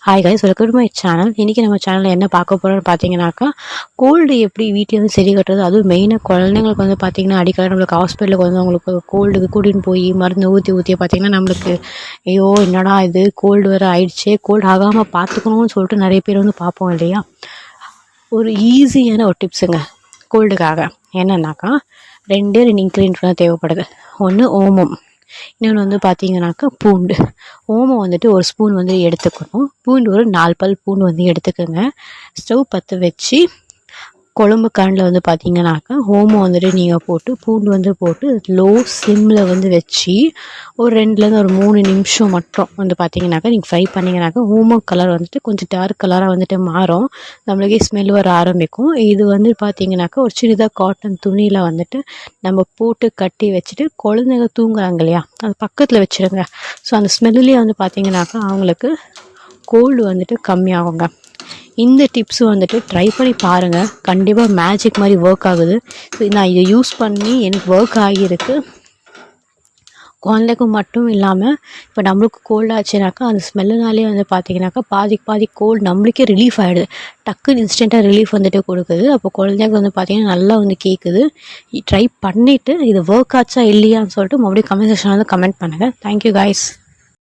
Hi guys, welcome to my channel. இன்றைக்கி நம்ம சேனலில் என்ன பார்க்க போகிறோம்னு பார்த்தீங்கன்னாக்கா, கோல்டு எப்படி வீட்டில் வந்து சரி கட்டுறது. அதுவும் மெயினாக குழந்தைங்களுக்கு வந்து பார்த்திங்கன்னா அடிக்கடி நம்மளுக்கு ஹாஸ்பிட்டலுக்கு வந்து அவங்களுக்கு கோல்டுக்கு கூட்டின்னு போய் மருந்து ஊற்றி பார்த்திங்கன்னா நம்மளுக்கு ஐயோ என்னடா இது கோல்டு வேறு ஆயிடுச்சே, கோல்டு ஆகாமல் பார்த்துக்கணும்னு சொல்லிட்டு நிறைய பேர் வந்து பார்ப்போம் இல்லையா. ஒரு ஈஸியான ஒரு டிப்ஸுங்க கோல்டுக்காக. என்னன்னாக்கா 2 இன்க்ரீடியன்ட் தான் தேவைப்படுது. ஒன்று ஓமம், இன்னொன்று வந்து பார்த்தீங்கன்னாக்கா பூண்டு. ஓமம் வந்துட்டு ஒரு ஸ்பூன் வந்து எடுத்துக்கணும். பூண்டு ஒரு 4 பல் பூண்டு வந்து எடுத்துக்கோங்க. ஸ்டவ் பற்ற வச்சு குழம்பு கரண்டில் வந்து பார்த்தீங்கன்னாக்கா ஓமம் வந்துட்டு நீங்கள் போட்டு பூண்டு வந்து போட்டு லோ சிம்மில் வந்து வச்சு ஒரு 2லேருந்து ஒரு 3 நிமிஷம் மட்டும் வந்து பார்த்தீங்கன்னாக்கா நீங்கள் ஃப்ரை பண்ணிங்கனாக்கா ஓமம் கலர் வந்துட்டு கொஞ்சம் டார்க் கலராக வந்துட்டு மாறும். நம்மளுக்கே ஸ்மெல் வர ஆரம்பிக்கும். இது வந்து பார்த்தீங்கன்னாக்கா ஒரு சின்னதாக காட்டன் துணியில் வந்துட்டு நம்ம போட்டு கட்டி வச்சுட்டு குழந்தைங்க தூங்குறாங்க இல்லையா, அது பக்கத்தில் வச்சுருங்க. ஸோ அந்த ஸ்மெல்லுலேயே வந்து பார்த்தீங்கன்னாக்கா அவங்களுக்கு கோல்டு வந்துட்டு கம்மியாகுங்க. இந்த டிப்ஸ் வந்துட்டு ட்ரை பண்ணி பாருங்கள். கண்டிப்பாக மேஜிக் மாதிரி ஒர்க் ஆகுது. நான் இதை யூஸ் பண்ணி எனக்கு ஒர்க் ஆகியிருக்கு. குழந்தைக்கும் மட்டும் இல்லாமல் இப்போ நம்மளுக்கு கோல்டு ஆச்சுனாக்கா அந்த ஸ்மெல்லுனாலே வந்து பார்த்திங்கனாக்கா பாதி கோல்டு நம்மளுக்கே ரிலீஃப் ஆகிடுது. டக்குன்னு இன்ஸ்டண்ட்டாக ரிலீஃப் வந்துட்டு கொடுக்குது. அப்போ குழந்தைங்க வந்து பார்த்திங்கன்னா நல்லா வந்து கேட்குது. ட்ரை பண்ணிவிட்டு இது ஒர்க் ஆச்சா இல்லையான்னு சொல்லிட்டு மறுபடியும் கமெண்ட் செக்ஷனில் வந்து கமெண்ட் பண்ணுங்கள். Thank you guys.